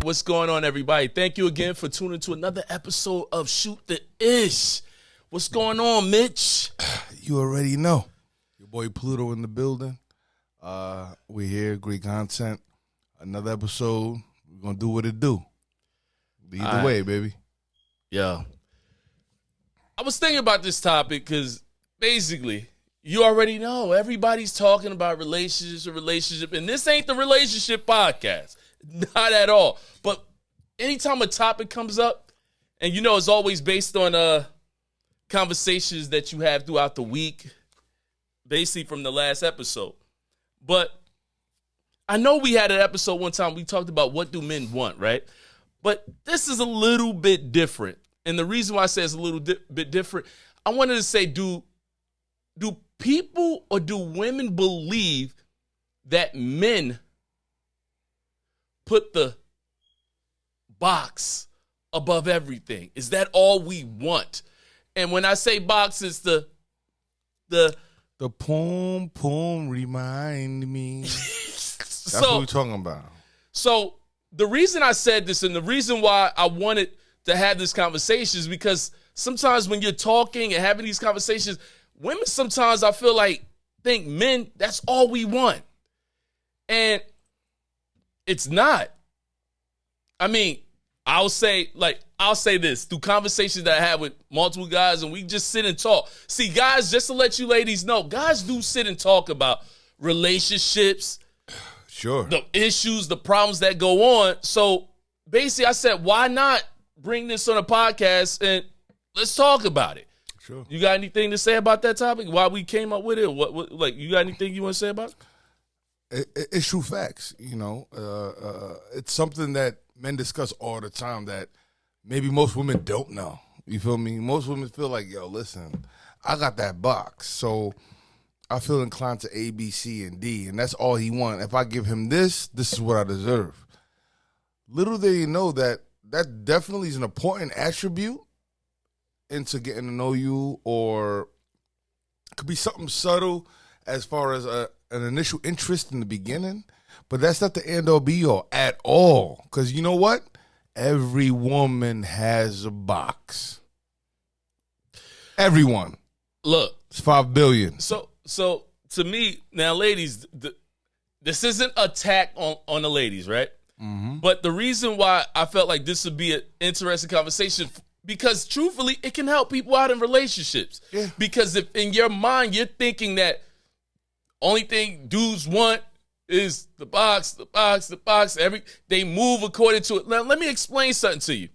what's going on, everybody? Thank you again for tuning to another episode of Shoot the Ish. What's going on, Mitch? You already know. Your boy Pluto in the building. We're here, great content. Another episode. We're going to do what it do. Either way, baby. Yeah. I was thinking about this topic because basically, you already know. Everybody's talking about relationship, and this ain't the relationship podcast. Not at all. But anytime a topic comes up, and you know it's always based on conversations that you have throughout the week, basically from the last episode. But I know we had an episode one time we talked about what do men want, right? But this is a little bit different. And the reason why I say it's a little bit different, I wanted to say, do people or do women believe that men put the box above everything? Is that all we want? And when I say box, it's the poom remind me. That's what we're talking about. So the reason I said this and the reason why I wanted to have this conversation is because sometimes when you're talking and having these conversations, women sometimes I feel like think men, that's all we want. And it's not. I mean, I'll say this through conversations that I have with multiple guys, and we just sit and talk. See, guys, just to let you ladies know, guys do sit and talk about relationships, sure, the issues, the problems that go on. So basically, I said, why not bring this on a podcast and let's talk about it? Sure. You got anything to say about that topic? Why we came up with it? What like, you got anything you want to say about it? It's true facts. You know, it's something that men discuss all the time that maybe most women don't know. You feel me? Most women feel like, yo, listen, I got that box, so I feel inclined to A, B, C, and D, and that's all he wants. If I give him this is what I deserve. Little they know that definitely is an important attribute into getting to know you, or it could be something subtle as far as an initial interest in the beginning, but that's not the end all be all at all. Because you know what? Every woman has a box. Everyone. Look. It's 5 billion. So to me, now ladies, this isn't an attack on the ladies, right? Mm-hmm. But the reason why I felt like this would be an interesting conversation, because truthfully, it can help people out in relationships. Yeah. Because if in your mind you're thinking that only thing dudes want is the box, they move according to it. Now, let me explain something to you.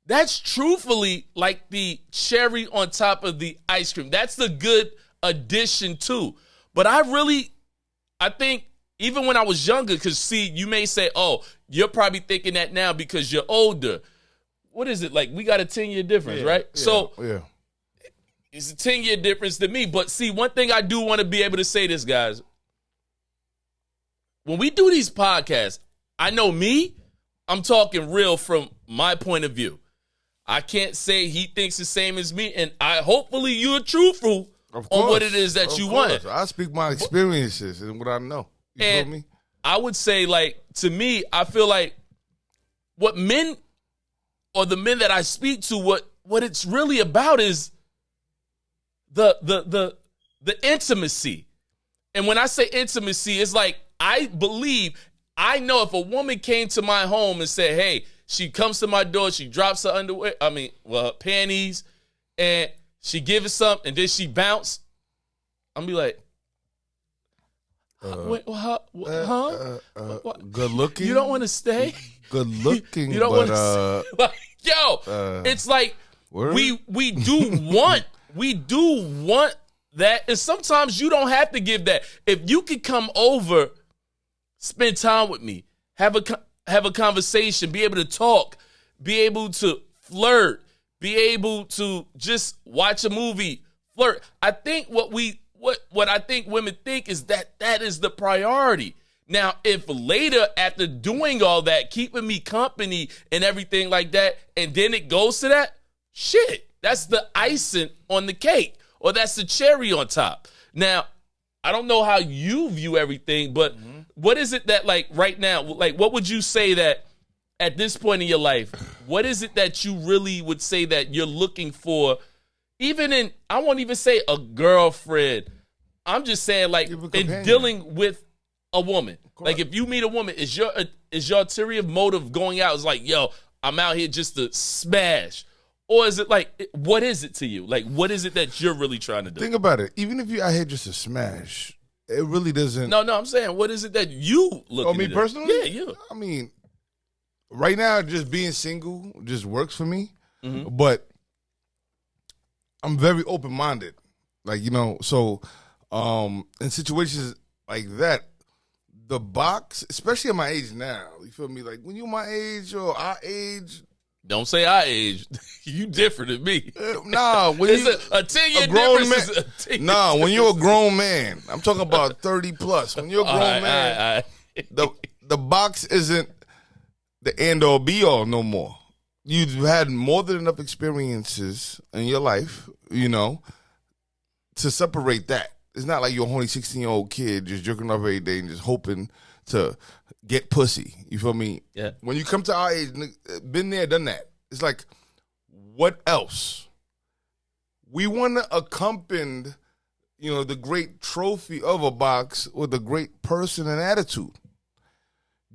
That's truthfully like the cherry on top of the ice cream. That's the good addition too. But I think even when I was younger, because see, you may say, oh, you're probably thinking that now because you're older. What is it? Like, we got a 10-year difference, right? Yeah, so yeah. It's a 10-year difference to me. But see, one thing I do want to be able to say this, guys. When we do these podcasts, I know me, I'm talking real from my point of view. I can't say he thinks the same as me, and hopefully you're truthful on what it is that you want. I speak my experiences and what I know. You feel me? I would say, like, to me, I feel like what men, or the men that I speak to, what it's really about is the intimacy. And when I say intimacy, it's like, I know if a woman came to my home and said, hey, she comes to my door, she drops her her panties, and she gives us something, and then she bounce, I'm be like, wait, huh? Good looking. You don't want to stay? Good looking. You don't want to stay? Like, yo, it's like we do want that, and sometimes you don't have to give that. If you could come over, spend time with me, have a conversation, be able to talk, be able to flirt, be able to just watch a movie, flirt. I think what I think women think is that is the priority. Now, if later, after doing all that, keeping me company and everything like that, and then it goes to that, shit, that's the icing on the cake, or that's the cherry on top. Now, I don't know how you view everything, but what is it that, like, right now, like, what would you say that at this point in your life, what is it that you really would say that you're looking for? Even in, I won't even say a girlfriend. I'm just saying, like, in dealing with a woman. Like, if you meet a woman, is your ulterior motive going out is like, yo, I'm out here just to smash? Or is it like, what is it to you? Like, what is it that you're really trying to do? Think about it. Even if you're out here just to smash, it really doesn't. No, I'm saying, what is it that you look at? Oh, me personally? Yeah, you. I mean, right now, just being single just works for me. Mm-hmm. But I'm very open-minded. Like, you know, so in situations like that, the box, especially at my age now, you feel me? Like, when you're my age or our age. Don't say our age. You different than me. Nah, when it's you a 10-year difference. Nah, when you're a grown man, I'm talking about 30 plus. When you're a grown man, the box isn't the end all be all no more. You've had more than enough experiences in your life, you know, to separate that. It's not like you're a only 16-year-old kid just jerking off every day and just hoping to get pussy. You feel me? Yeah. When you come to our age, been there, done that. It's like, what else? We want to accompany, you know, the great trophy of a box with a great person and attitude.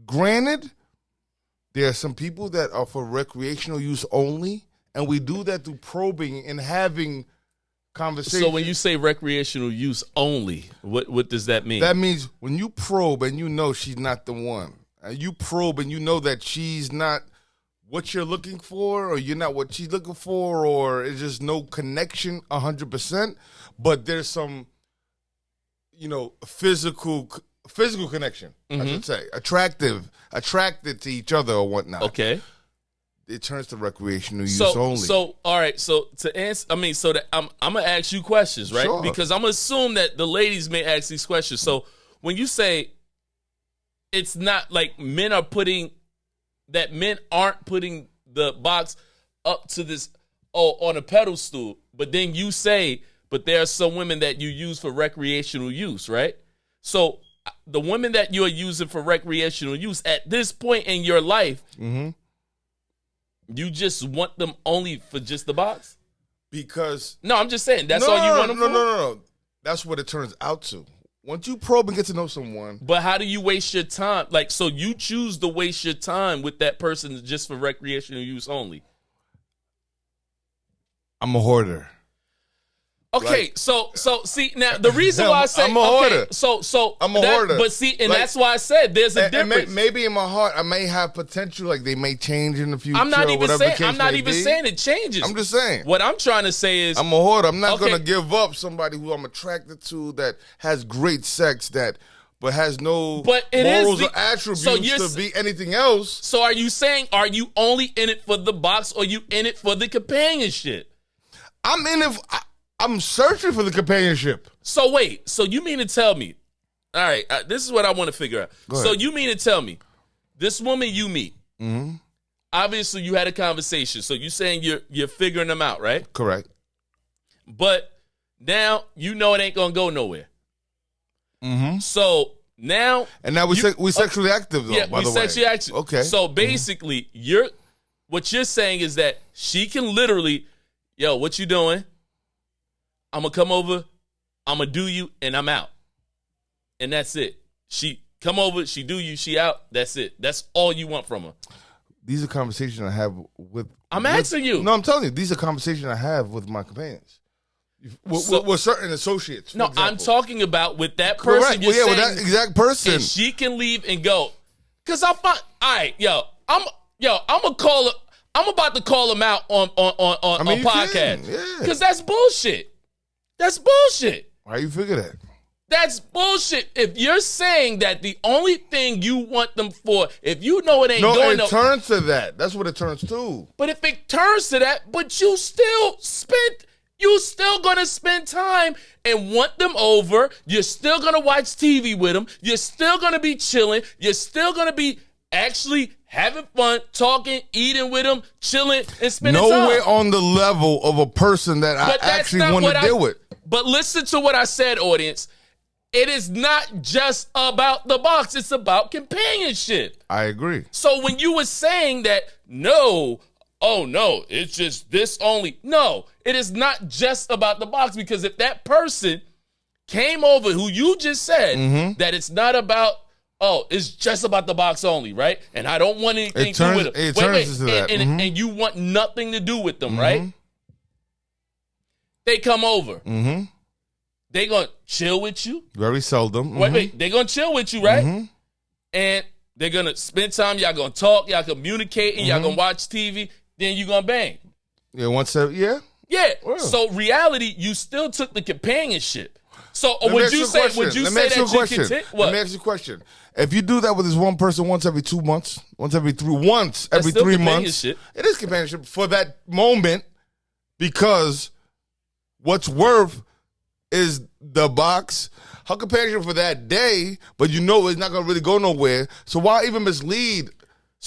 Granted, there are some people that are for recreational use only, and we do that through probing and having conversation. So when you say recreational use only, what does that mean? That means when you probe and you know she's not the one, and you probe and you know that she's not what you're looking for, or you're not what she's looking for, or it's just no connection 100%, but there's some, you know, physical connection, I should say, attracted to each other or whatnot. Okay. It turns to recreational use only. So, all right. So to answer, I'm gonna ask you questions, right? Sure. Because I'm gonna assume that the ladies may ask these questions. So when you say it's not like men aren't putting the box up to this on a pedestal, but then you say, but there are some women that you use for recreational use, right? So the women that you're using for recreational use at this point in your life. Mm-hmm. You just want them only for just the box? Because no, I'm just saying that's all you want them for. No. That's what it turns out to. Once you probe and get to know someone. But how do you waste your time? Like, so you choose to waste your time with that person just for recreational use only? I'm a hoarder. Okay, like, so see now the reason why I say I'm a hoarder. So I'm a hoarder. But see, and like, that's why I said there's a difference. Maybe in my heart I may have potential, like they may change in the future. I'm not even saying it changes. I'm just saying. What I'm trying to say is I'm a hoarder. I'm not gonna give up somebody who I'm attracted to that has great sex but has no morals or attributes to be anything else. So are you saying, are you only in it for the box, or you in it for the companionship? I'm in it. I'm searching for the companionship. So wait, so you mean to tell me, all right, this is what I want to figure out. So you mean to tell me, this woman you meet, obviously you had a conversation, so you're saying you're figuring them out, right? Correct. But now you know it ain't going to go nowhere. Mm-hmm. So now... And now we sexually active, though, yeah, by the way. Yeah, we sexually active. Okay. So basically, what you're saying is that she can literally, yo, what you doing? I'm going to come over, I'm going to do you, and I'm out. And that's it. She come over, she do you, she out, that's it. That's all you want from her. These are conversations I have with... I'm asking you. No, I'm telling you, these are conversations I have with my companions. With certain associates. No, example. I'm talking about with that person. Correct. You're saying, with that exact person. And she can leave and go. Because I find... All right, I'm going to call her... I'm about to call him out on podcast. Because that's bullshit. That's bullshit. Why you figure that? That's bullshit. If you're saying that the only thing you want them for, if you know it ain't going to... No, it turns to that. That's what it turns to. But if it turns to that, but you still going to spend time and want them over. You're still going to watch TV with them. You're still going to be chilling. You're still going to be actually having fun, talking, eating with them, chilling, and spending time. Nowhere on the level of a person that I actually want to deal with. But listen to what I said, audience. it is not just about the box. It's about companionship. I agree. So when you were saying that, no, oh no, it's just this only. No, it is not just about the box, because if that person came over who you just said that it's not about, oh, it's just about the box only, right? And I don't want anything to do with it. And you want nothing to do with them, right? They come over. They gonna chill with you. Very seldom. Wait, they gonna chill with you, right? And they're gonna spend time. Y'all gonna talk. Y'all communicating. Y'all gonna watch TV. Then you gonna bang. Yeah, once a yeah. Yeah. So reality, you still took the companionship. So would you say that you continue? Let me ask you a question. If you do that with this one person once every 2 months, once every 3 months, it is companionship for that moment, because what's worth is the box. Her companionship for that day, but you know it's not going to really go nowhere. So why even mislead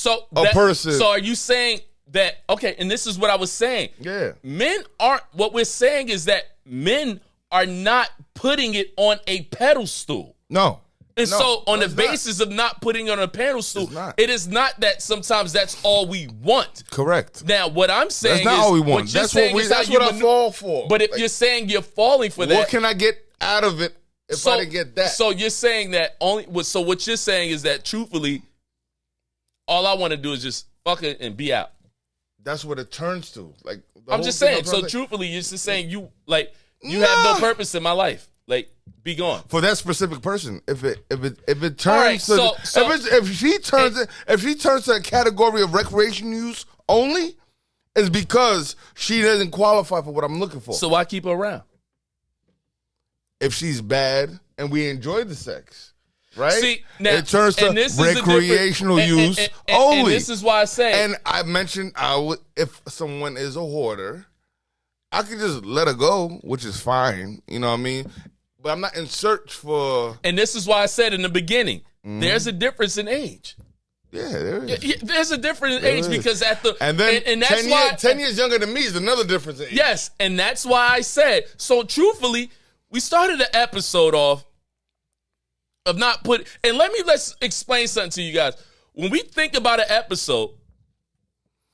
a person? So are you saying that, okay, and this is what I was saying. Yeah. What we're saying is that men are not putting it on a pedestal. No. And so on the basis of not putting it on a pedestal, it is not that sometimes that's all we want. Correct. Now, what I'm saying is, that's not all we want. That's what I fall for. But if you're saying you're falling for that, what can I get out of it if I didn't get that? So you're saying that so what you're saying is that, truthfully, all I want to do is just fuck it and be out. That's what it turns to. Like, I'm just saying. So truthfully, you're just saying you have no purpose in my life. Like, be gone for that specific person. If it turns if she turns to a category of recreation use only, it's because she doesn't qualify for what I'm looking for. So why keep her around? If she's bad and we enjoy the sex, right? See, now, it turns to recreational use only. And this is why I say. And I mentioned if someone is a hoarder, I could just let her go, which is fine. You know what I mean? But I'm not in search for. And this is why I said in the beginning, there's a difference in age. Yeah, there is. Yeah, there's a difference in age because and that's 10 years younger than me is another difference in age. Yes, and that's why I said. So truthfully, we started the episode off of not put. And let's explain something to you guys. When we think about an episode,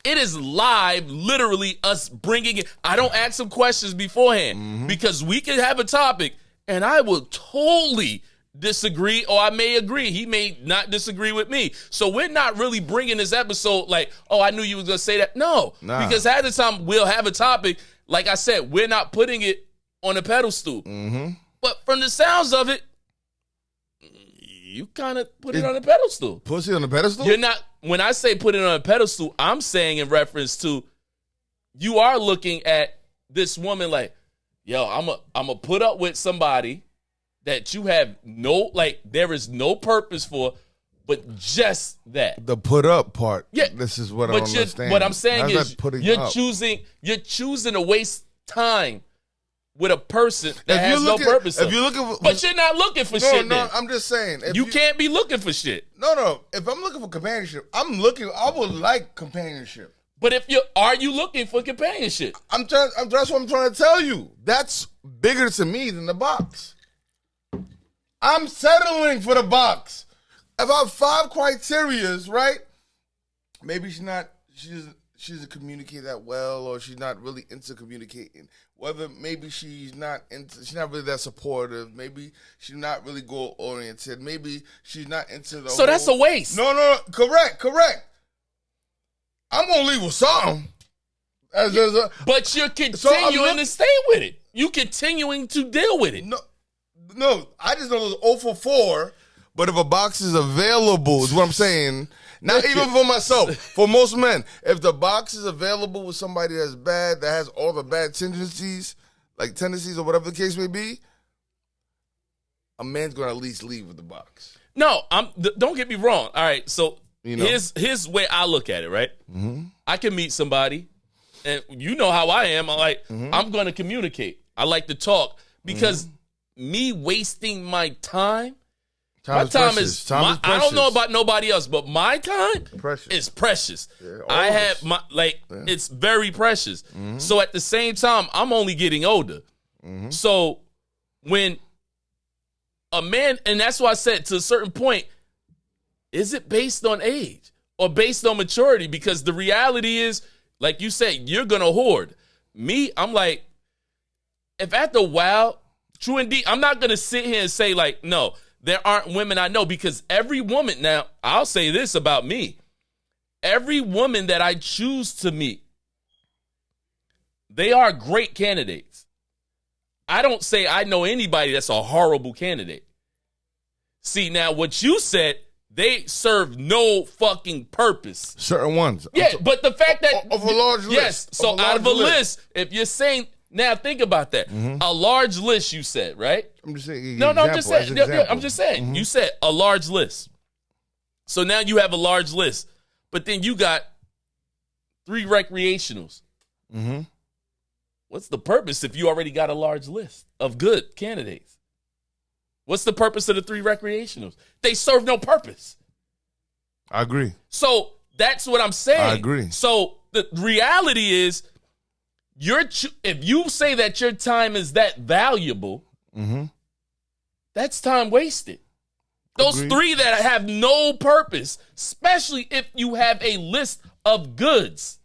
it is live, literally us bringing it. I don't ask some questions beforehand because we could have a topic and I will totally disagree, or I may agree. He may not disagree with me. So we're not really bringing this episode like, oh, I knew you was going to say that. No, because half the time we'll have a topic. Like I said, we're not putting it on a pedestal. But from the sounds of it, you kind of put it on a pedestal. Pussy on a pedestal? You're not. When I say put it on a pedestal, I'm saying in reference to you are looking at this woman like, yo, I'm a put up with somebody that you have there is no purpose for, but just that. The put up part. Yeah. This is what I don't understand. What I'm saying is you're choosing to waste time with a person that has no purpose. But you're not looking for shit. No, I'm just saying. You can't be looking for shit. No. If I'm looking for companionship, I would like companionship. But are you looking for companionship? That's what I'm trying to tell you. That's bigger to me than the box. I'm settling for the box. If I have 5 criterias, right? Maybe she doesn't communicate that well, or she's not really into communicating. Whether maybe she's not really that supportive. Maybe she's not really goal oriented. Maybe she's not into the. So that's a waste. No. Correct. I'm gonna leave with something. But you're continuing to stay with it. You continuing to deal with it. No. I just know it's 0 for 4. But if a box is available, is what I'm saying. Not even for myself, for most men. If the box is available with somebody that's bad, that has all the bad tendencies or whatever the case may be, a man's going to at least leave with the box. No, don't get me wrong. All right, so here's the way I look at it, right? I can meet somebody, and you know how I am. I'm going to communicate. I like to talk because me wasting my time, I don't know about nobody else, but my time is precious. Yeah, it's very precious. So at the same time, I'm only getting older. So when a man, and that's why I said to a certain point, is it based on age or based on maturity? Because the reality is, like you said, you're going to hoard. Me, I'm like, if after a while, true indeed, I'm not going to sit here and say like, no, there aren't women I know, because every woman, now I'll say this about me, every woman that I choose to meet, they are great candidates. I don't say I know anybody that's a horrible candidate. See, now what you said, they serve no fucking purpose. Certain ones. Yeah, but the fact that... Of a large list. Yes, so out of a list, if you're saying... Now, think about that. Mm-hmm. A large list, you said, right? I'm just saying... No, I'm just saying. I'm just saying. Mm-hmm. You said a large list. So now you have a large list. But then you got 3 recreationals. Mm-hmm. What's the purpose if you already got a large list of good candidates? What's the purpose of the 3 recreationals? They serve no purpose. I agree. So that's what I'm saying. I agree. So the reality is, if you say that your time is that valuable, mm-hmm. that's time wasted. Those Agreed. 3 that have no purpose, especially if you have a list of goods.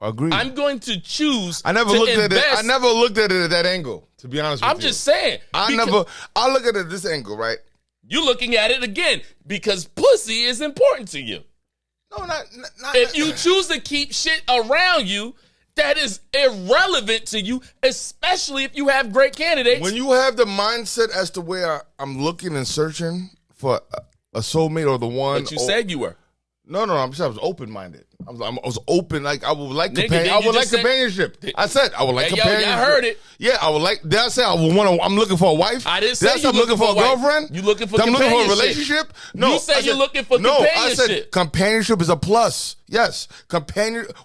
Agreed. I'm going to choose. I never looked at it. I never looked at it at that angle. To be honest with you, I'm just saying. I look at it at this angle, right? You're looking at it again because pussy is important to you. No, not if you choose to keep shit around you that is irrelevant to you, especially if you have great candidates. When you have the mindset as to where I'm looking and searching for a soulmate or the one. But you said you were. No, I'm saying I was open-minded. I was open. Like I would like companionship. I said I would like companionship. I heard it. Yeah, I would like. Did I say I would want to? I'm looking for a wife. I didn't say I'm looking for a girlfriend. You looking for? I'm companionship. looking for a relationship. No, you said you're looking for companionship. I said companionship is a plus. Yes,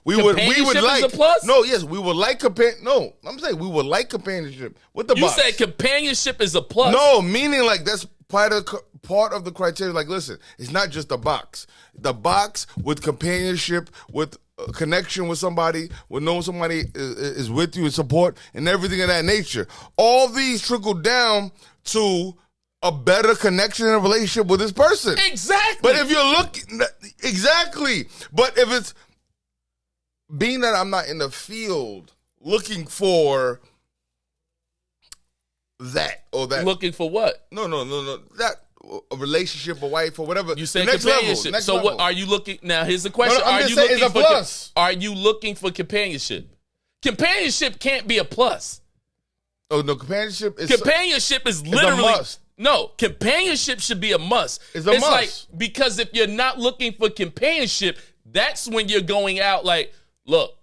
We would like. Is a plus? No, yes, we would like No, I'm saying we would like companionship with the. You said companionship is a plus. No, meaning like that's part of the criteria. Like, listen, it's not just a box. The box with companionship, with a connection with somebody, with knowing somebody is with you and support and everything of that nature. All these trickle down to a better connection and a relationship with this person. Exactly. But if you're looking, exactly. But if it's being that I'm not in the field looking for that or that. Looking for what? No. That a relationship, a wife, or whatever. You said next companionship. Level, so level. What are you looking? Now here's the question: Are you looking for companionship? Companionship can't be a plus. Oh no, companionship is literally a must. No, companionship should be a must. It's a must. Like, because if you're not looking for companionship, that's when you're going out like, look,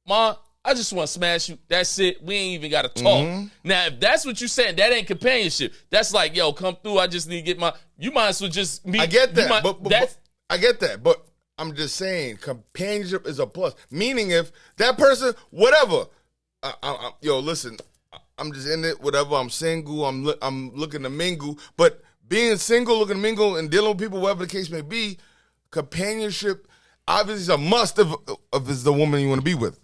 Ma, I just want to smash you. That's it. We ain't even got to talk. Mm-hmm. Now, if that's what you're saying, that ain't companionship. That's like, yo, come through. I just need to get my. You might as well just meet. I get that, but I get that, but I'm just saying, companionship is a plus. Meaning, if that person, whatever, yo, listen, I'm just in it. Whatever. I'm single. I'm looking to mingle. But being single, looking to mingle, and dealing with people, whatever the case may be, companionship obviously is a must if it's the woman you want to be with.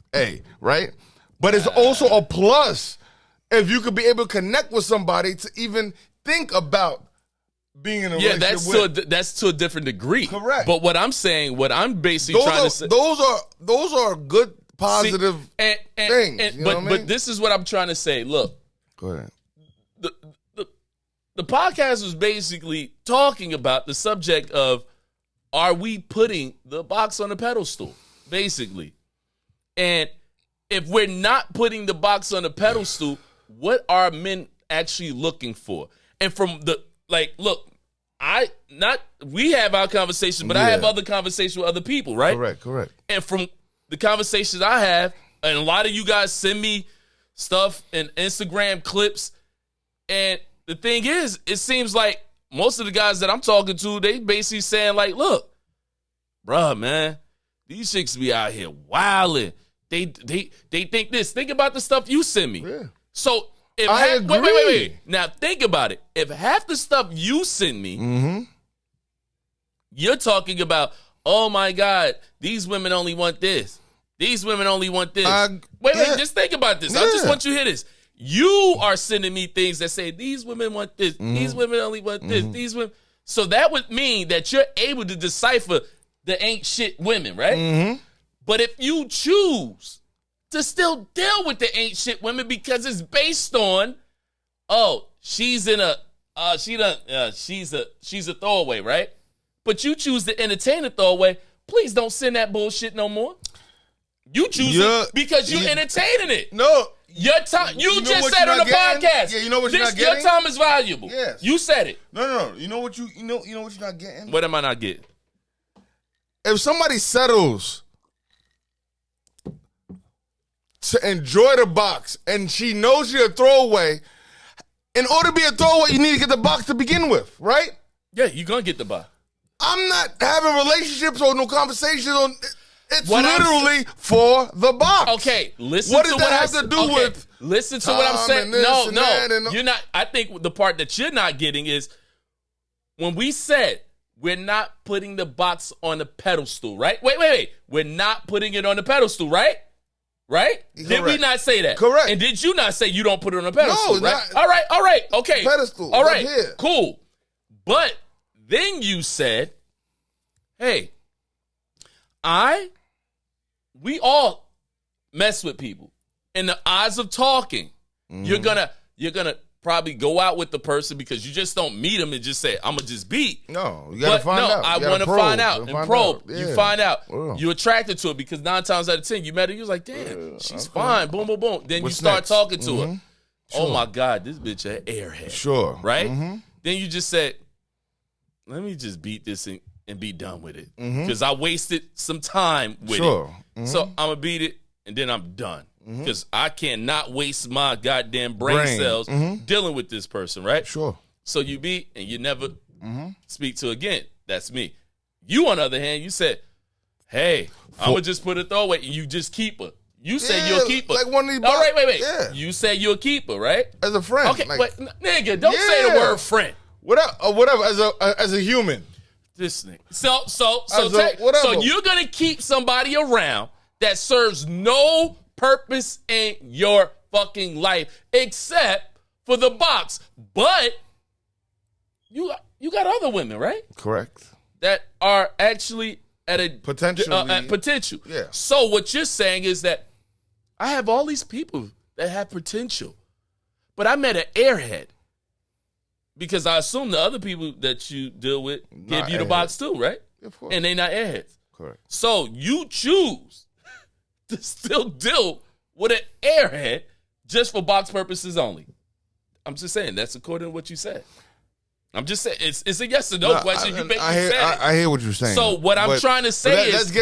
Right? But it's also a plus if you could be able to connect with somebody to even think about being in a relationship with. That's to a different degree. Correct. But what I'm saying, what I'm basically trying to say. Those are good, positive things. But this is what I'm trying to say. Look. Go ahead. The podcast was basically talking about the subject of, are we putting the box on the pedestal? Basically. And if we're not putting the box on the pedestal, what are men actually looking for? And from we have our conversation, but I have other conversations with other people, right? Correct. And from the conversations I have, and a lot of you guys send me stuff and Instagram clips, and the thing is, it seems like most of the guys that I'm talking to, they basically saying like, look, bruh, man, these chicks be out here wilding. They think this. Think about the stuff you send me. Yeah. So if I agree. Wait. Now think about it. If half the stuff you send me, mm-hmm. you're talking about, oh my God, these women only want this. These women only want this. Wait, just think about this. I just want you to hear this. You are sending me things that say these women want this, these women only want this, these women. So that would mean that you're able to decipher the ain't shit women, right? But if you choose to still deal with the ain't shit women because it's based on, oh, she's a throwaway, right? But you choose to entertain a throwaway, please don't send that bullshit no more. You choose it because you're entertaining it. No. Your time, you just said on the podcast. Yeah, you know what you're not getting? Your time is valuable. Yes. You said it. No. You know what you're not getting? What am I not getting? If somebody settles to enjoy the box and she knows you're a throwaway, in order to be a throwaway, you need to get the box to begin with, right? Yeah, you're going to get the box. I'm not having relationships or no conversations on. It's literally for the box. Okay, listen what to does what that have to do with? Listen to what I'm saying. No, and you're not. I think the part that you're not getting is when we said we're not putting the box on the pedestal, right? Wait. We're not putting it on the pedestal, right? Right? Correct. Did we not say that? Correct. And did you not say you don't put it on the pedestal? No, right? not. All right. Okay. Pedestal. All right. Up here. Cool. But then you said, hey, we all mess with people. In the eyes of talking, you're gonna probably go out with the person because you just don't meet them and just say, I'm gonna just beat. No, you gotta find out. I want to find out and probe. Yeah. You find out. Yeah. You're attracted to her because 9 times out of 10 you met her. You was like, damn, she's fine. Boom, boom, boom. Then What's you start next? talking to her. Sure. Oh my God, this bitch an airhead. Sure. Right? Then you just said, let me just beat this and be done with it because I wasted some time with it. So I'm gonna beat it and then I'm done because I cannot waste my goddamn brain cells dealing with this person, right? Sure. So you beat and you never speak to again. That's me. You, on the other hand, you said, hey, I'm gonna just put a throwaway and you just keep her. You said you're a keeper. Like one of these. All right, wait. Yeah. You said you're a keeper, right? As a friend. Okay, like, but nigga, don't say the word friend. Whatever. As a human. This nigga. So you're gonna keep somebody around that serves no purpose in your fucking life except for the box. But you got other women, right? Correct. That are actually at a potential. Yeah. So what you're saying is that I have all these people that have potential, but I met an airhead. Because I assume the other people that you deal with give you the box too, right? Of course. And they not airheads. Correct. So you choose to still deal with an airhead just for box purposes only. I'm just saying that's according to what you said. I'm just saying it's a yes or no question. I hear what you're saying. So what I'm trying to say is let's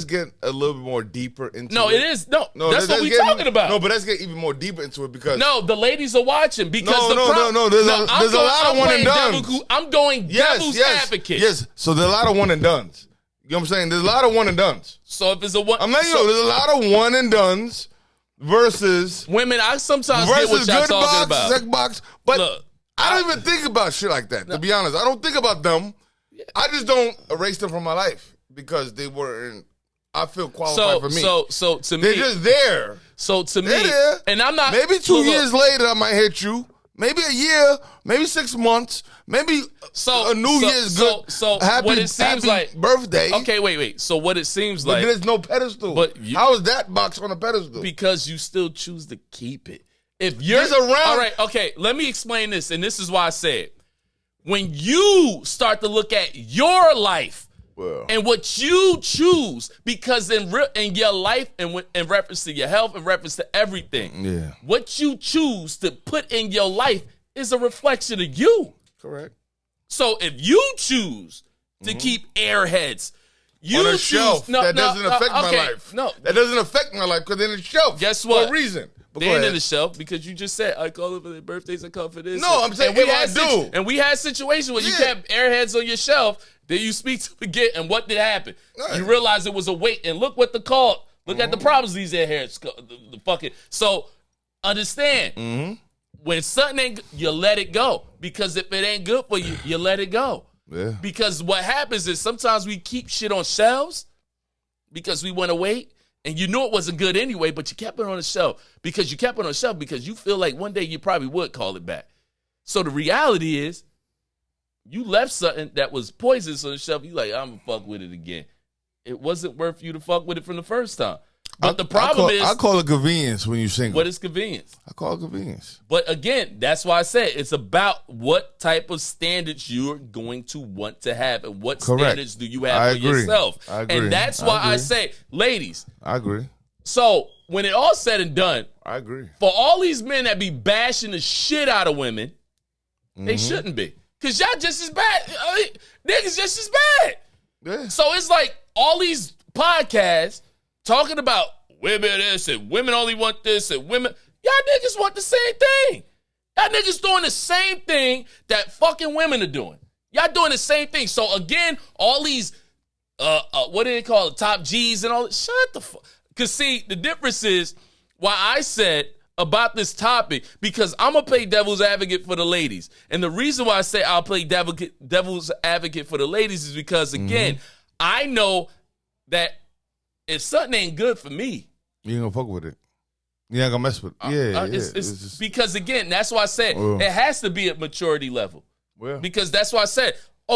get a little bit more deeper into it. No, it is. No, that's what we're talking about. No, but let's get even more deeper into it because no, the ladies are watching because no. There's a lot of one and done. I'm going devil's advocate. Yes. So there's a lot of one and dones. You know what I'm saying? There's a lot of one and dones. So if it's a one, I'm letting you know there's a lot of one and dones versus women. I sometimes get what y'all talking about. Sex box, but look, I don't even think about shit like that, to be honest. I don't think about them. Yeah. I just don't erase them from my life because they weren't, I feel qualified for me. So to me. They're just there. So to me. And I'm not. Maybe 2 years later I might hit you. Maybe a year. Maybe 6 months. Maybe a New Year's good. So happy, what it seems like. Birthday. Okay, wait. So what it seems but like. There's no pedestal. But how is that box on a pedestal? Because you still choose to keep it. If you're around, all right, okay, let me explain this, and this is why I say it. When you start to look at your life and what you choose, because in your life and in reference to your health, in reference to everything, what you choose to put in your life is a reflection of you. Correct. So if you choose to keep airheads, you on a choose shelf that doesn't affect my life. No, that doesn't affect my life because they're in the shelf. Guess what? For a reason. They're in the shelf because you just said I call it for their birthdays. I call for this. No, I'm saying and we had situations where you kept airheads on your shelf. Then you speak to forget, and what did happen? Right. You realize it was a weight, and look what the call. Look at the problems these airheads. The fucking so understand when something ain't, you let it go because if it ain't good for you, you let it go. Yeah. Because what happens is sometimes we keep shit on shelves because we want to wait. And you knew it wasn't good anyway, but you kept it on the shelf because you feel like one day you probably would call it back. So the reality is you left something that was poisonous on the shelf. You like, I'm going to fuck with it again. It wasn't worth you to fuck with it from the first time. But the problem is... I call it convenience when you're single. What is convenience? I call it convenience. But again, that's why I said it's about what type of standards you're going to want to have and what standards do you have for yourself. I agree. And that's why I say, ladies. I agree. So when it all said and done, I agree. For all these men that be bashing the shit out of women, they shouldn't be. Because y'all just as bad. Niggas just as bad. Yeah. So it's like all these podcasts talking about women this and women only want this and women. Y'all niggas want the same thing. Y'all niggas doing the same thing that fucking women are doing. Y'all doing the same thing. So again, all these, what do they call it, top G's and all that. Shut the fuck. Because see, the difference is why I said about this topic, because I'm going to play devil's advocate for the ladies. And the reason why I say I'll play devil's advocate for the ladies is because, again, I know that if something ain't good for me, you ain't gonna fuck with it. You ain't gonna mess with it. It's just... Because, again, that's why I said it has to be at maturity level. Because that's why I said,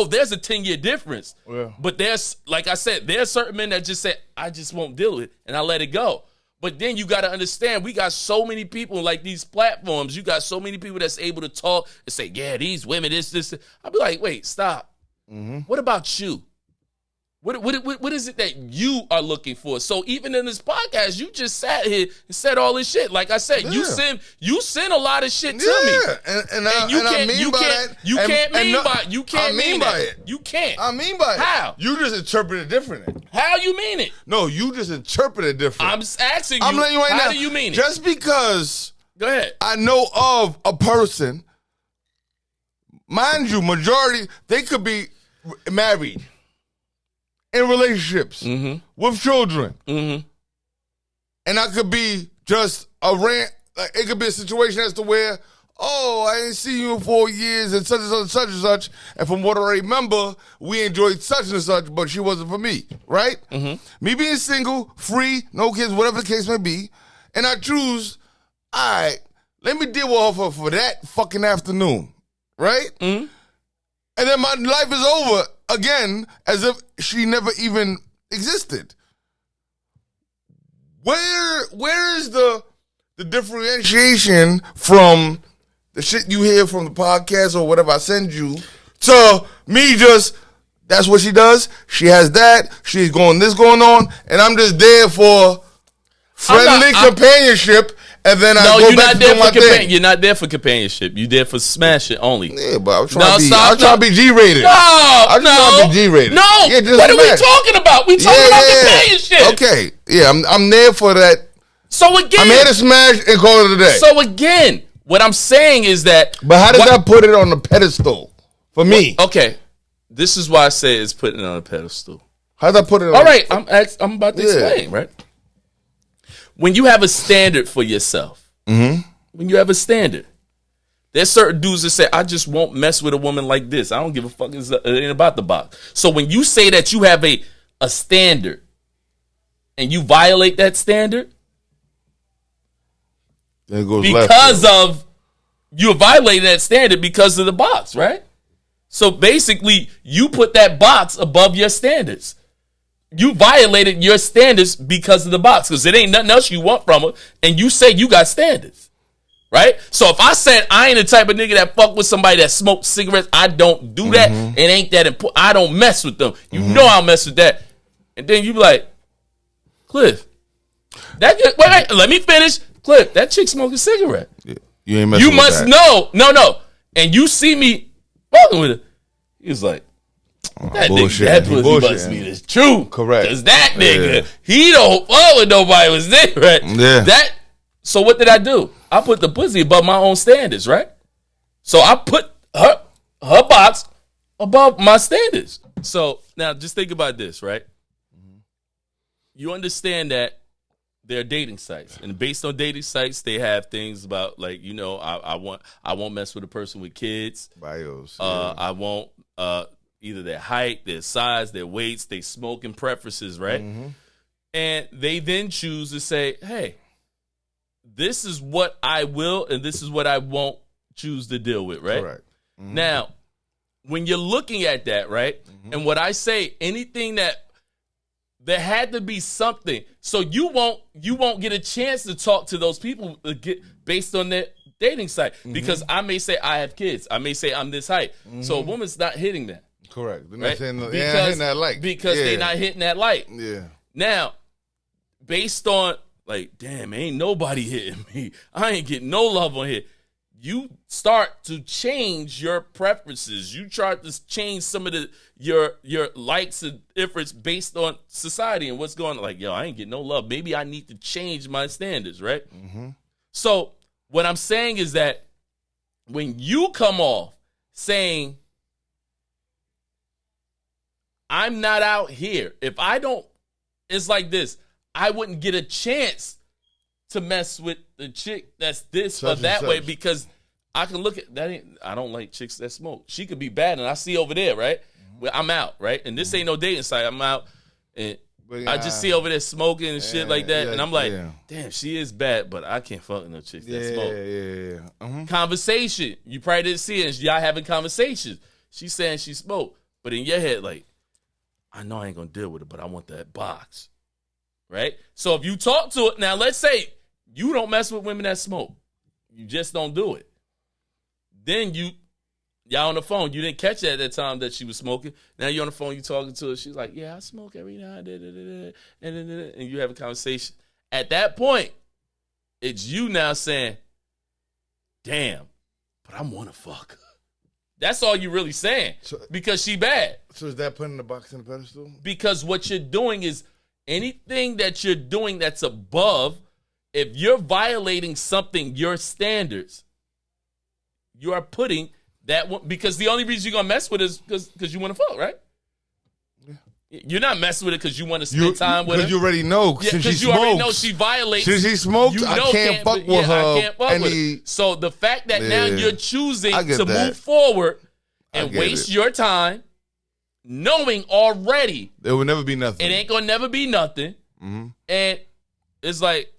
there's a 10-year difference. But there's, like I said, there's certain men that just say, I just won't deal with it, and I let it go. But then you got to understand, we got so many people like these platforms. You got so many people that's able to talk and say, yeah, these women, this. I'll be like, wait, stop. What about you? What is it that you are looking for? So even in this podcast, you just sat here and said all this shit. Like I said, you send a lot of shit to me. And you can't. I mean by it. How? You just interpret it differently. How you mean it? No, you just interpret it differently. I'm just asking you, I'm letting you right how now, do you mean it? Just because Go ahead. I know of a person, mind you, majority, they could be married, in relationships, with children. And I could be just a rant. Like, it could be a situation as to where, I didn't see you in 4 years and such and such and such and such. And from what I remember, we enjoyed such and such, but she wasn't for me, right? Me being single, free, no kids, whatever the case may be, and I choose, all right, let me deal with her for that fucking afternoon, right? And then my life is over again, as if she never even existed. Where is the differentiation from the shit you hear from the podcast or whatever I send you to me just, that's what she does, she has that, she's going on, and I'm just there for friendly companionship. And then I go back to do my thing. You're not there for companionship. You're there for smashing only. Yeah, but I'm trying to be G-rated. No. Trying to be G-rated. No. Yeah, what are we talking about? We talking about companionship. Okay. Yeah, I'm there for that. So again, I'm here to smash and call it a day. So again, what I'm saying is that. But how does that put it on the pedestal for me? Okay. This is why I say it's putting it on a pedestal. How does that put it on? All right. I'm about to explain, right? When you have a standard for yourself, when you have a standard, there's certain dudes that say, I just won't mess with a woman like this. I don't give a fuck. It ain't about the box. So when you say that you have a standard and you violate that standard, you violated that standard because of the box, right? So basically, you put that box above your standards. You violated your standards because of the box, because it ain't nothing else you want from her, and you say you got standards, right? So if I said I ain't the type of nigga that fuck with somebody that smokes cigarettes, I don't do that. It ain't that important. I don't mess with them. You know I'll mess with that. And then you be like, Cliff, wait, let me finish. Cliff, that chick smoking a cigarette. Yeah, you ain't messing with that. You must know. No. And you see me fucking with her. He was like, that bullshit. Nigga, that pussy must be the truth. Correct. Because that nigga, he don't fuck with nobody was there, right? Yeah. So what did I do? I put the pussy above my own standards, right? So I put her box above my standards. So now just think about this, right? You understand that there are dating sites, and based on dating sites, they have things about like, I won't mess with a person with kids. Bios. I won't either their height, their size, their weights, their smoking preferences, right? And they then choose to say, hey, this is what I will and this is what I won't choose to deal with, right? Correct. Mm-hmm. Now, when you're looking at that, right, and what I say, anything that there had to be something, so you won't get a chance to talk to those people based on their dating site, because I may say I have kids, I may say I'm this height, so a woman's not hitting that. Correct. They're right? not saying they're not hitting that light. Because they're not hitting that light. Yeah. Now, based on, like, damn, ain't nobody hitting me. I ain't getting no love on here. You start to change your preferences. You try to change some of your likes and difference based on society and what's going on. Like, yo, I ain't getting no love. Maybe I need to change my standards, right? Mm-hmm. So what I'm saying is that when you come off saying, I'm not out here, if I don't, it's like this, I wouldn't get a chance to mess with the chick that's this such or that way, because I can look at that. I don't like chicks that smoke. She could be bad, and I see over there, right? Well, I'm out, right? And this ain't no dating site. I'm out, and I just see over there smoking and shit like that, and I'm like, damn, she is bad, but I can't fuck no chicks that smoke. Yeah. Conversation. You probably didn't see it. And y'all having conversations. She's saying she smoked, but in your head, like, I know I ain't gonna deal with it, but I want that box, right? So if you talk to it, now let's say you don't mess with women that smoke. You just don't do it. Then y'all on the phone. You didn't catch it at that time that she was smoking. Now you're on the phone, you talking to her. She's like, yeah, I smoke every now and then. And you have a conversation. At that point, it's you now saying, damn, but I want to fuck her. That's all you really saying, because she bad. So is that putting the box on the pedestal? Because what you're doing is anything that you're doing that's above, if you're violating something, your standards, you are putting that one, because the only reason you're going to mess with it is because you want to fuck, right? Yeah. You're not messing with it because you want to spend time with her. Because you already know. Yeah, because you already know she violates. Since she smokes, I can't fuck with her. I can't fuck with her. So the fact that now you're choosing to move forward and waste your time, knowing already there will never be nothing. It ain't going to never be nothing. Mm-hmm. And it's like,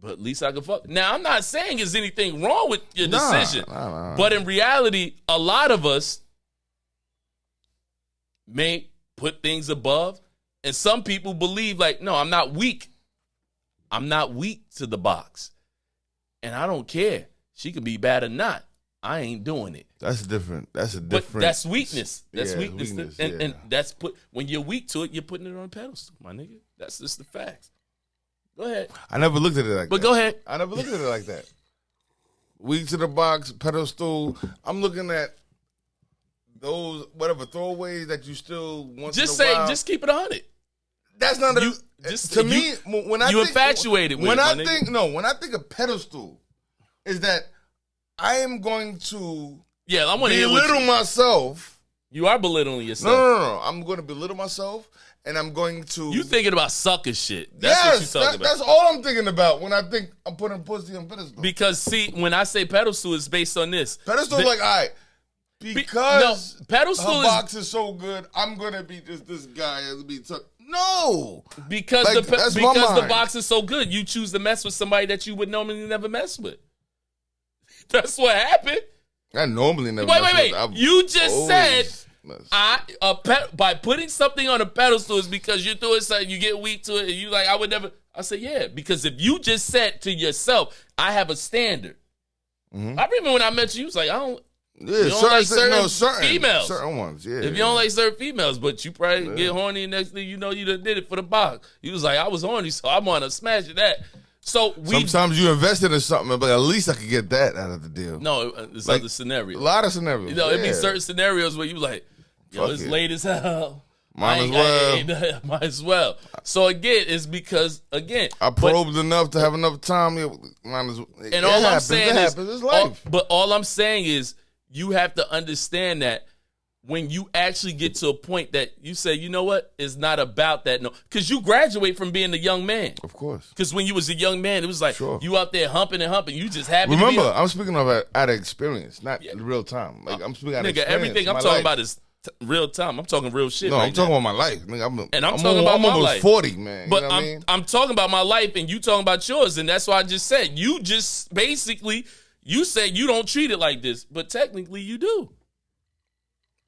but at least I can fuck. Now, I'm not saying there's anything wrong with your decision. Nah. But in reality, a lot of us may put things above. And some people believe, like, no, I'm not weak. I'm not weak to the box. And I don't care. She could be bad or not. I ain't doing it. That's different. But that's weakness. That's weakness. And that's when you're weak to it, you're putting it on a pedestal, my nigga. That's just the facts. Go ahead. I never looked at it like that. But go ahead. I never looked at it like that. Weak to the box, pedestal. I'm looking at those, whatever, throwaways that you still want to just keep it 100. That's not to me, when I think infatuated with when it, when I think of pedestal, is that I am going to belittle myself. You are belittling yourself. No. I'm going to belittle myself. And I'm going to... You thinking about sucker shit. That's what you talking about. That's all I'm thinking about when I think I'm putting pussy on pedestal. Because, see, when I say pedestal, it's based on this. Pedestal is like, all right, because pedestal box is so good, I'm going to be this guy. No. Because the box is so good, you choose to mess with somebody that you would normally never mess with. That's what happened. I normally never Wait. You just said... by putting something on a pedestal is because you're doing something, you get weak to it, and you like, I would never. I say, yeah, because if you just said to yourself, I have a standard. Mm-hmm. I remember when I met you, was like, I don't. Yeah, you don't like certain females. Certain ones, yeah. If you don't like certain females, but you probably get horny, and next thing you know, you done did it for the box. You was like, I was horny, so I want to smash that. So sometimes you invested in something, but at least I could get that out of the deal. No, it's like other scenarios. A lot of scenarios. You know, it'd be certain scenarios where you like, yo, it's late as hell. Might as well. So again, it's because I probed enough to have enough time. And all I'm saying is, it's life. But all I'm saying is, you have to understand that when you actually get to a point that you say, you know what, it's not about that. No, because you graduate from being a young man. Of course. Because when you was a young man, it was like you out there humping and humping. You just happy. Remember, I'm speaking of out of experience, not real time. Like I'm speaking out of experience. Everything I'm talking about is Real time. I'm talking real shit. No, right I'm talking now. about my life. Nigga, I'm talking about I'm my almost life. 40, man. But You know what I mean? I'm talking about my life, and you talking about yours, and that's why I just said you just basically you said you don't treat it like this, but technically you do.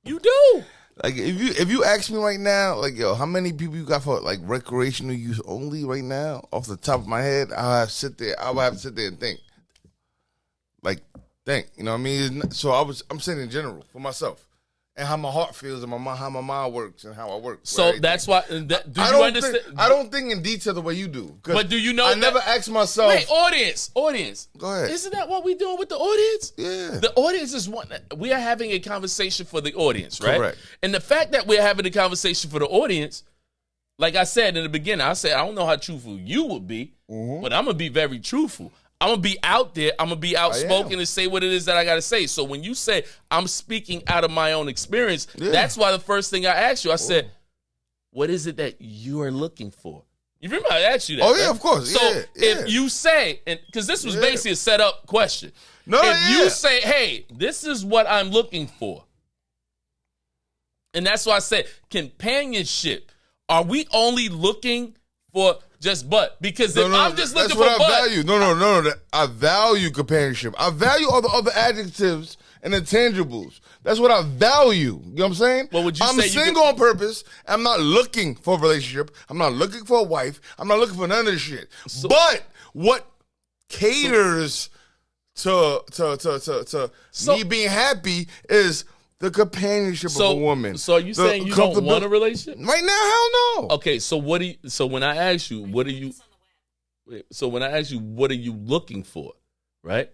You do. Like if you ask me right now, like yo, how many people you got for like recreational use only right now? Off the top of my head, I would have to sit there and think. Like think, you know what I mean? So I'm saying in general for myself. And how my heart feels and how my mind works and how I work. So that's why. Do you understand? I don't think in detail the way you do. But do you know? I never ask myself. Wait, audience. Go ahead. Isn't that what we doing with the audience? Yeah. The audience is one. We are having a conversation for the audience, right? Correct. And the fact that we're having a conversation for the audience, like I said in the beginning, I said I don't know how truthful you would be, but I'm gonna be very truthful. I'm going to be out there. I'm going to be outspoken and say what it is that I got to say. So when you say I'm speaking out of my own experience, that's why the first thing I asked you, I said, what is it that you are looking for? You remember I asked you that? Oh, yeah, right? of course. So if you say, and because this was basically a set up question. You say, hey, this is what I'm looking for. And that's why I said companionship. Are we only looking for just butt? Because if I'm just looking for butt. That's what I value. No. I value companionship. I value all the other adjectives and intangibles. That's what I value. You know what I'm saying? What would you I'm say single on purpose. I'm not looking for a relationship. I'm not looking for a wife. I'm not looking for none of this shit. But what caters to me being happy is the companionship of a woman. So are you saying you don't want a relationship? Right now, hell no. Okay, so when I ask you, what are you looking for, right?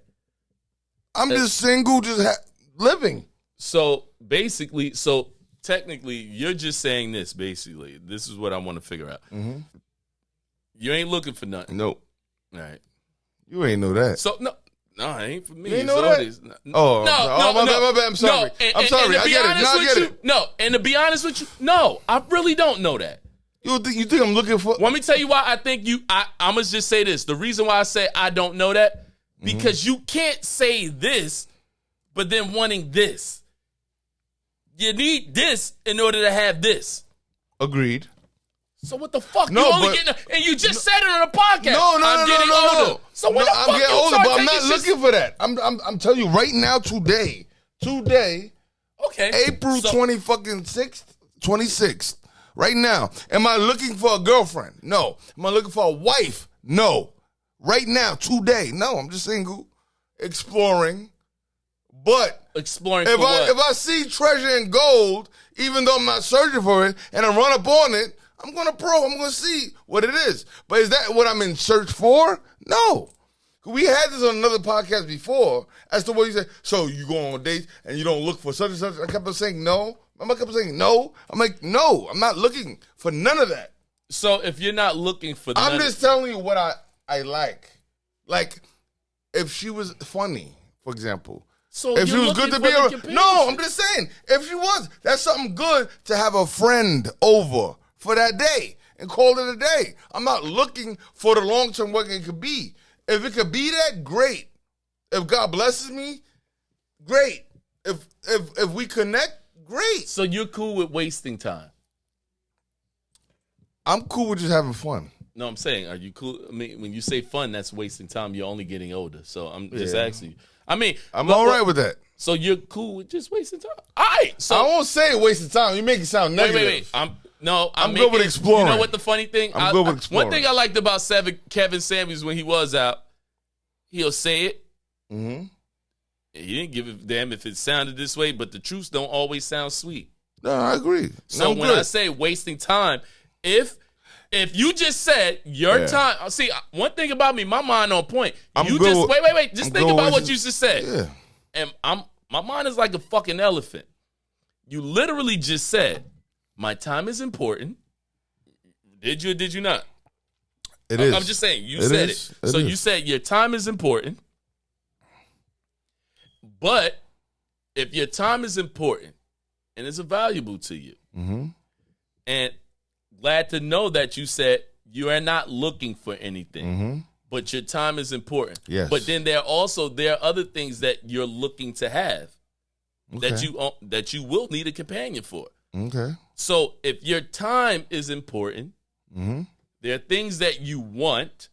I'm just single, living. So basically, technically, you're just saying this, basically. This is what I want to figure out. Mm-hmm. You ain't looking for nothing. Nope. All right. You ain't know that. So, no, it ain't for me. You ain't know that? No, my bad. I'm sorry. I'm sorry. I get it. No, I get it. No, and to be honest with you, no, I really don't know that. You think I'm looking for? Let me tell you why I think I'm going to just say this. The reason why I say I don't know that, because you can't say this, but then wanting this. You need this in order to have this. Agreed. So what the fuck? And you just said it on a podcast. No. So what the fuck? I'm getting older, but I'm not looking for that. I'm telling you right now, today, okay, April 26th, right now. Am I looking for a girlfriend? No. Am I looking for a wife? No. Right now, today, no. I'm just single, exploring. But if I see treasure and gold, even though I'm not searching for it, and I run up on it, I'm going to see what it is. But is that what I'm in search for? No. We had this on another podcast before as to what you said. So you go on dates and you don't look for such and such. I kept on saying no. I kept on saying no. I'm like, no, I'm not looking for none of that. So if you're not looking for that. I'm just telling you what I like. Like, if she was funny, for example. So if she was good to be around. No, I'm just saying. If she was, that's something good to have a friend over for that day and call it a day. I'm not looking for the long-term what it could be. If it could be that, great. If God blesses me, great. If we connect, great. So you're cool with wasting time? I'm cool with just having fun. No, I'm saying, are you cool? I mean, when you say fun, that's wasting time. You're only getting older. So I'm just asking you. I mean, I'm all right with that. So you're cool with just wasting time? All right. So I won't say wasting time. You make it sound negative. Wait. I'm good with exploring. You know what the funny thing? I'm good with exploring. One thing I liked about Kevin Samuels when he was out, he'll say it. Mm-hmm. He didn't give a damn if it sounded this way, but the truths don't always sound sweet. No, I agree. So when I say wasting time, if you just said your time, see, one thing about me, my mind on point. Wait. Just think about what you just said. Yeah. And my mind is like a fucking elephant. You literally just said, my time is important. Did you or did you not? It is. I'm just saying, you said it. So you said your time is important. But if your time is important and it's valuable to you, and glad to know that you said you are not looking for anything, but your time is important. Yes. But then there are other things that you're looking to have. that you will need a companion for. Okay. So if your time is important, Mm-hmm. there are things that you want,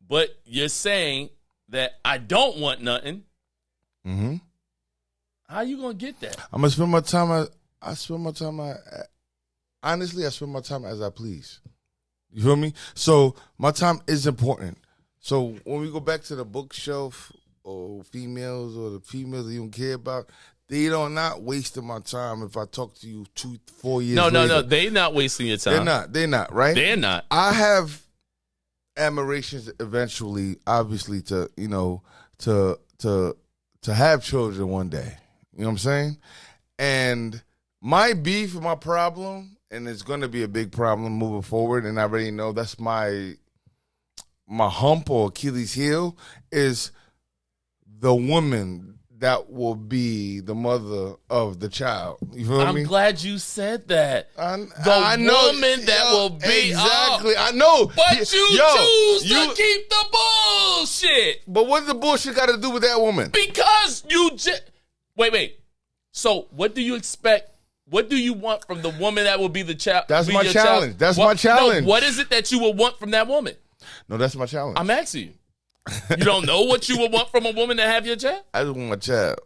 but you're saying that I don't want nothing. Mm-hmm. How you gonna get that? I'm gonna spend my time. I spend my time. Honestly, I spend my time as I please. You feel me? So my time is important. So when we go back to the bookshelf or females or the females that you don't care about, they are not wasting my time if I talk to you 2-4 years later. No. They're not wasting your time. They're not, right? They're not. I have admirations eventually, obviously, to have children one day. You know what I'm saying? And my beef and my problem, and it's going to be a big problem moving forward, and I already know that's my hump or Achilles heel, is the woman that will be the mother of the child. You feel me? I'm glad you said that. I know, woman that will be exactly. I know, but you choose to keep the bullshit. But what does the bullshit got to do with that woman? Because you wait. So what do you expect? What do you want from the woman that will be the child? That's my challenge. That's my challenge. No, what is it that you will want from that woman? No, that's my challenge. I'm asking you. You don't know what you would want from a woman to have your child? I just want my child.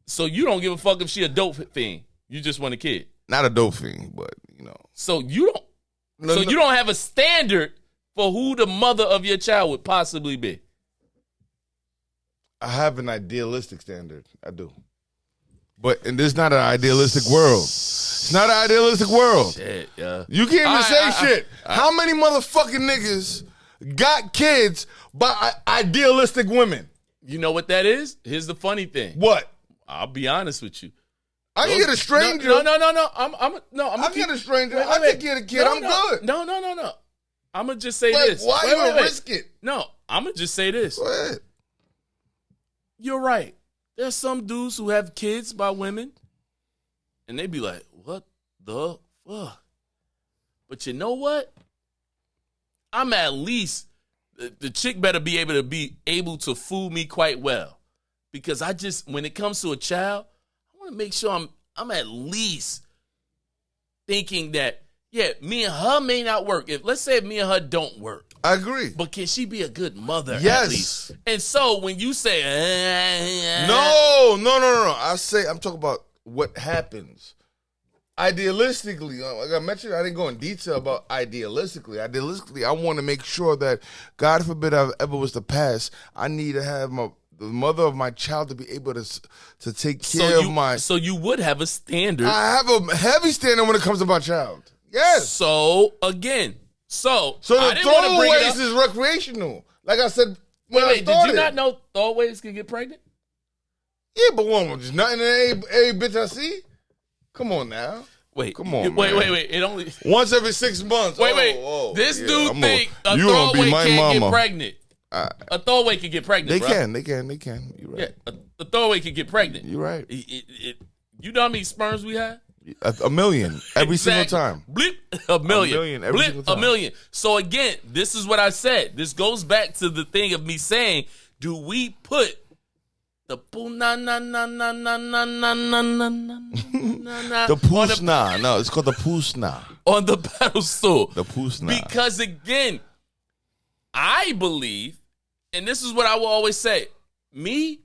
So you don't give a fuck if she a dope fiend. You just want a kid. Not a dope fiend, but you know. So you don't. You don't have a standard for who the mother of your child would possibly be. I have an idealistic standard. I do. And this is not an idealistic world. It's not an idealistic world. Shit, yeah. You can't even say shit. How many motherfucking niggas got kids by idealistic women? You know what that is? Here's the funny thing. What? I'll be honest with you. I can get a stranger. No. I can get a stranger. I can get a kid. I'm good. No. I'm going to just say this. Why you going to risk it? No, I'm going to just say this. Go ahead. You're right. There's some dudes who have kids by women, and they be like, what the fuck? But you know what? I'm at least, the chick better be able to fool me quite well. Because when it comes to a child, I want to make sure I'm at least thinking that, yeah, me and her may not work. Let's say me and her don't work. I agree. But can she be a good mother? Yes. At least? And so when you say, No. I'm talking about what happens. Idealistically, like I mentioned, I didn't go in detail about idealistically. Idealistically, I want to make sure that, God forbid I ever was to pass, I need to have the mother of my child to be able to take care of my... So you would have a standard. I have a heavy standard when it comes to my child. Yes. So, again... So the throwaways is recreational. Like I said, wait, did you not know throwaways can get pregnant? Yeah, but there's nothing in every bitch I see. Come on now. Wait. Come on, Wait. man. It only... Once every 6 months. Wait. This dude think a throwaway can't get pregnant. A throwaway can get pregnant, They can. You're right. Yeah, a throwaway can get pregnant. You're right. You know how many sperms we have? A million every single time. Bleep, a million every single time. A million. So again, this is what I said. This goes back to the thing of me saying, do we put the the poosna? No, it's called the poosna on the pedestal. The poosna. Because again, I believe, and this is what I will always say, I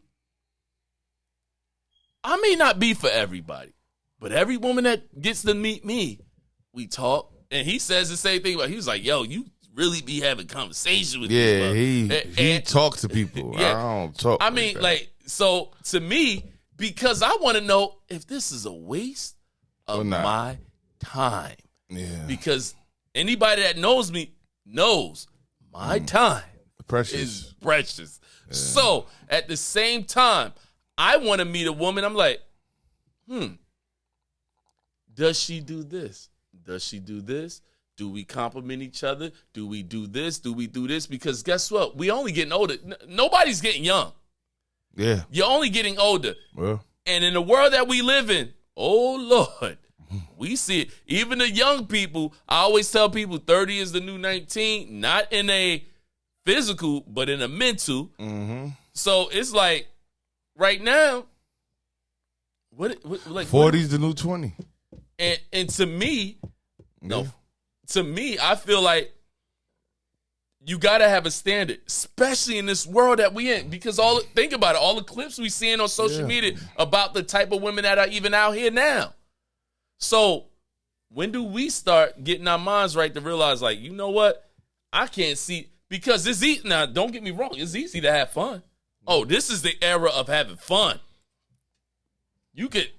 may not be for everybody. But every woman that gets to meet me, we talk. And he says the same thing. He was like, yo, you really be having conversation with me. Yeah, he talks to people. Yeah. I don't talk. I mean, so to me, because I want to know if this is a waste of my time. Yeah. Because anybody that knows me knows my time is precious. Yeah. So at the same time, I want to meet a woman. I'm like, does she do this? Does she do this? Do we compliment each other? Do we do this? Do we do this? Because guess what? We only getting older. Nobody's getting young. Yeah. You're only getting older. Well. And in the world that we live in, oh, Lord, we see it. Even the young people, I always tell people 30 is the new 19, not in a physical, but in a mental. Mm-hmm. So it's like right now, Like 40's the new 20. And to me, Yeah. to me, I feel like you got to have a standard, especially in this world that we in. Because think about it, all the clips we seeing on social media about the type of women that are even out here now. So when do we start getting our minds right to realize, like, you know what? I can't see, because it's easy. Now, don't get me wrong. It's easy to have fun. Oh, this is the era of having fun. You could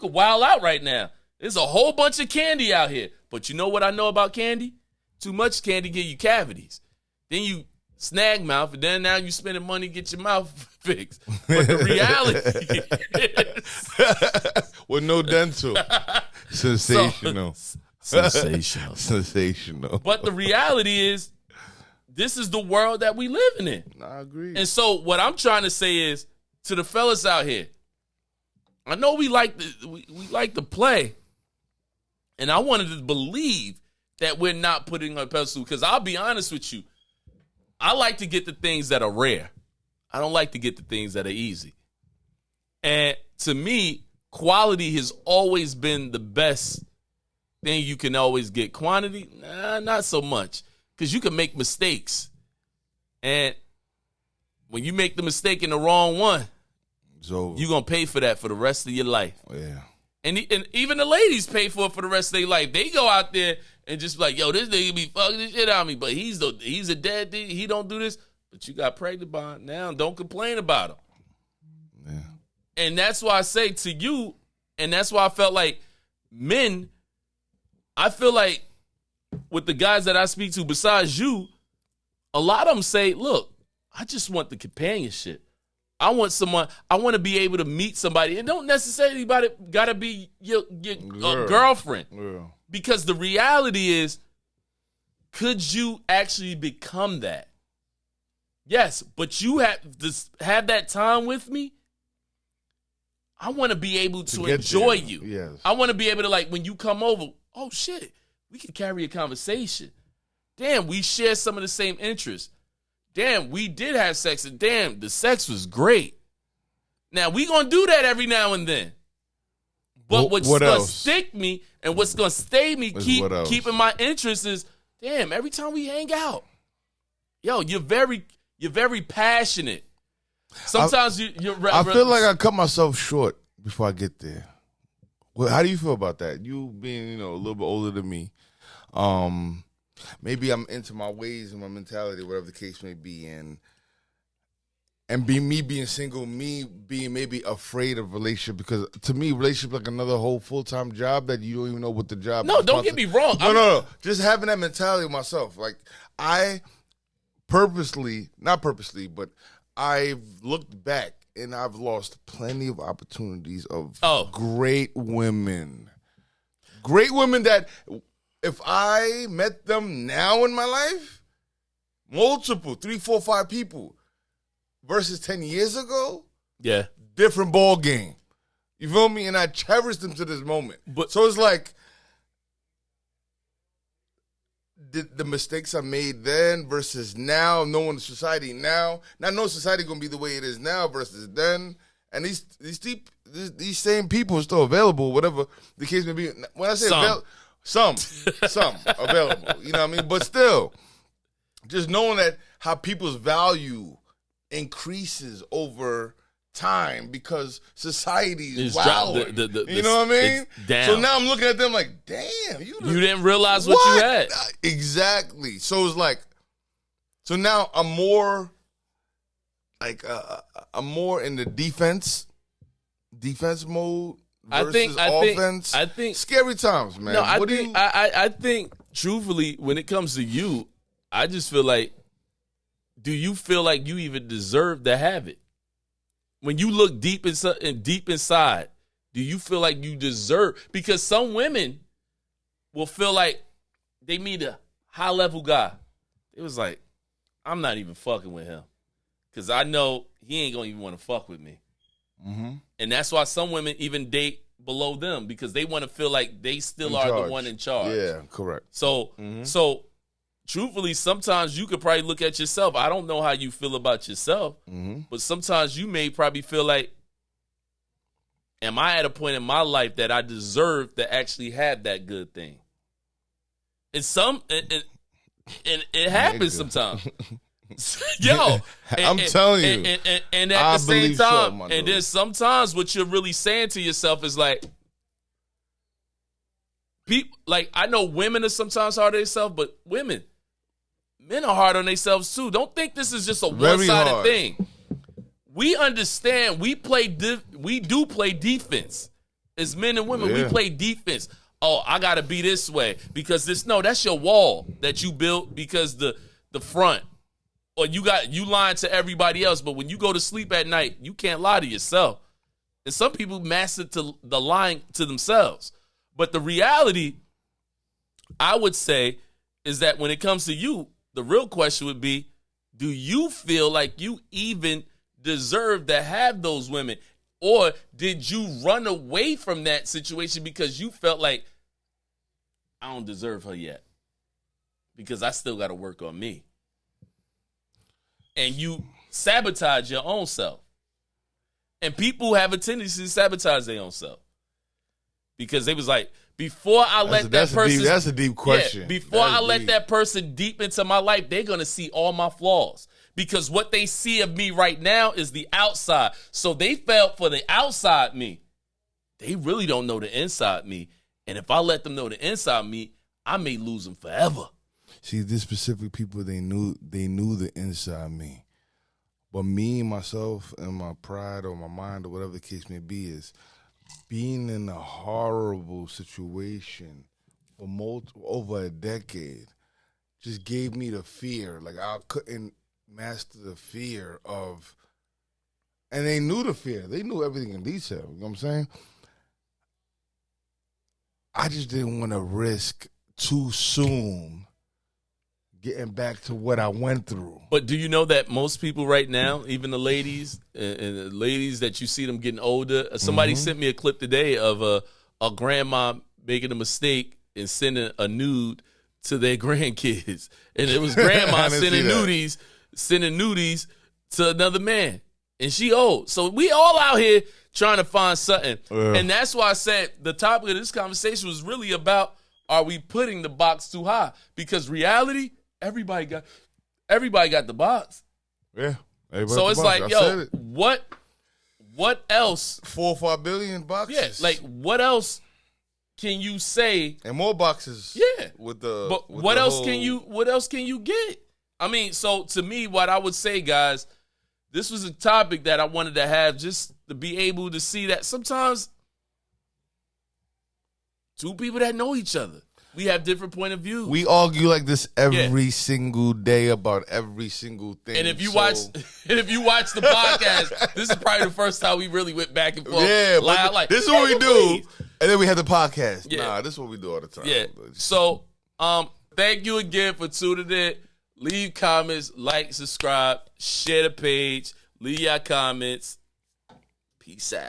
wild out right now. There's a whole bunch of candy out here. But you know what I know about candy? Too much candy give you cavities. Then you snag mouth, and then now you spending money to get your mouth fixed. But the reality is... with no dental. Sensational. Sensational. But the reality is, this is the world that we living in. I agree. And so what I'm trying to say is, to the fellas out here, I know we like to play, and I wanted to believe that we're not putting on a pedestal, because I'll be honest with you, I like to get the things that are rare. I don't like to get the things that are easy. And to me, quality has always been the best thing you can always get. Quantity, not so much, because you can make mistakes. And when you make the mistake in the wrong one, you're going to pay for that for the rest of your life. Yeah. And even the ladies pay for it for the rest of their life. They go out there and just be like, yo, this nigga be fucking the shit out of me, but he's a dead dude. He don't do this. But you got pregnant by him now. Don't complain about him. Yeah. And that's why I say to you, and that's why I felt like men, I feel like with the guys that I speak to besides you, a lot of them say, look, I just want the companionship. I want to be able to meet somebody. It don't necessarily got to be your girlfriend. Yeah. Because the reality is, could you actually become that? Yes, but you have to have that time with me. I want to be able to enjoy you. Yes. I want to be able to, like, when you come over, oh, shit, we can carry a conversation. Damn, we share some of the same interests. Damn, we did have sex, and damn, the sex was great. Now, we going to do that every now and then. But what's going to stick me and what's going to stay me, keeping my interest is, damn, every time we hang out, yo, you're very passionate. Sometimes I feel like I cut myself short before I get there. Well, how do you feel about that? You being, a little bit older than me. Maybe I'm into my ways and my mentality, whatever the case may be, and me being single, me being maybe afraid of relationship, because to me, relationship like another whole full-time job that you don't even know what the job is. No, don't get me wrong. No. Just having that mentality myself. Like, I not purposely, but I've looked back and I've lost plenty of opportunities of great women. Great women that, if I met them now in my life, multiple, 3, 4, 5 people, versus 10 years ago, different ball game. You feel me? And I cherish them to this moment. So it's like, the mistakes I made then versus now, knowing society now, not knowing society going to be the way it is now versus then, and these same people are still available, whatever the case may be. When I say some available, you know what I mean? But still, just knowing that how people's value increases over time because society is wild. You know what I mean? So now I'm looking at them like, damn, you didn't realize what you had. Exactly. So it's like, so now I'm more in the defense mode versus offense. I think scary times, man. No, I think truthfully, when it comes to you, I just feel like, do you feel like you even deserve to have it? When you look deep inside, do you feel like you deserve? Because some women will feel like they meet a high-level guy. It was like, I'm not even fucking with him because I know he ain't going to even want to fuck with me. Mm-hmm. And that's why some women even date below them because they want to feel like they still are the one in charge. Yeah, correct. So truthfully, sometimes you could probably look at yourself. I don't know how you feel about yourself, but sometimes you may probably feel like, am I at a point in my life that I deserve to actually have that good thing? And it happens sometimes. Yo, I'm telling you. And at the same time, and then sometimes what you're really saying to yourself is like, people, like, I know women are sometimes hard on themselves, but men are hard on themselves too. Don't think this is just a one-sided thing. We understand. We do play defense as men and women. We play defense. Oh, I gotta be this way because that's your wall that you built because the front, or you lying to everybody else. But when you go to sleep at night, you can't lie to yourself. And some people master to the lying to themselves. But the reality, I would say, is that when it comes to you, the real question would be, do you feel like you even deserve to have those women? Or did you run away from that situation because you felt like, I don't deserve her yet because I still got to work on me? And you sabotage your own self. And people have a tendency to sabotage their own self. Because they was like, before I let that person... That's a deep question. Yeah, before I let that person deep into my life, they're going to see all my flaws. Because what they see of me right now is the outside. So they felt for the outside me. They really don't know the inside me. And if I let them know the inside me, I may lose them forever. See, this specific people, they knew the inside me. But me, myself, and my pride or my mind or whatever the case may be is being in a horrible situation for over a decade just gave me the fear. Like, I couldn't master the fear of, and they knew the fear. They knew everything in detail. You know what I'm saying? I just didn't want to risk too soon getting back to what I went through. But do you know that most people right now, even the ladies and the ladies that you see them getting older, somebody sent me a clip today of a grandma making a mistake and sending a nude to their grandkids. And it was grandma sending nudies to another man. And she old. So we all out here trying to find something. And that's why I said the topic of this conversation was really about, are we putting the box too high? Because reality, everybody got the box. Yeah. So it's like, yo, what else? 4 or 5 billion boxes. Yeah, like what else can you say? And more boxes. Yeah. But what else can you get? I mean, so to me, what I would say, guys, this was a topic that I wanted to have just to be able to see that sometimes two people that know each other, we have different point of view. We argue like this every single day about every single thing. And if you watch the podcast, this is probably the first time we really went back and forth. Yeah, but this is what we do. And then we have the podcast. Yeah. Nah, this is what we do all the time. Yeah. So, thank you again for tuning in. Leave comments, like, subscribe, share the page, leave your comments. Peace out.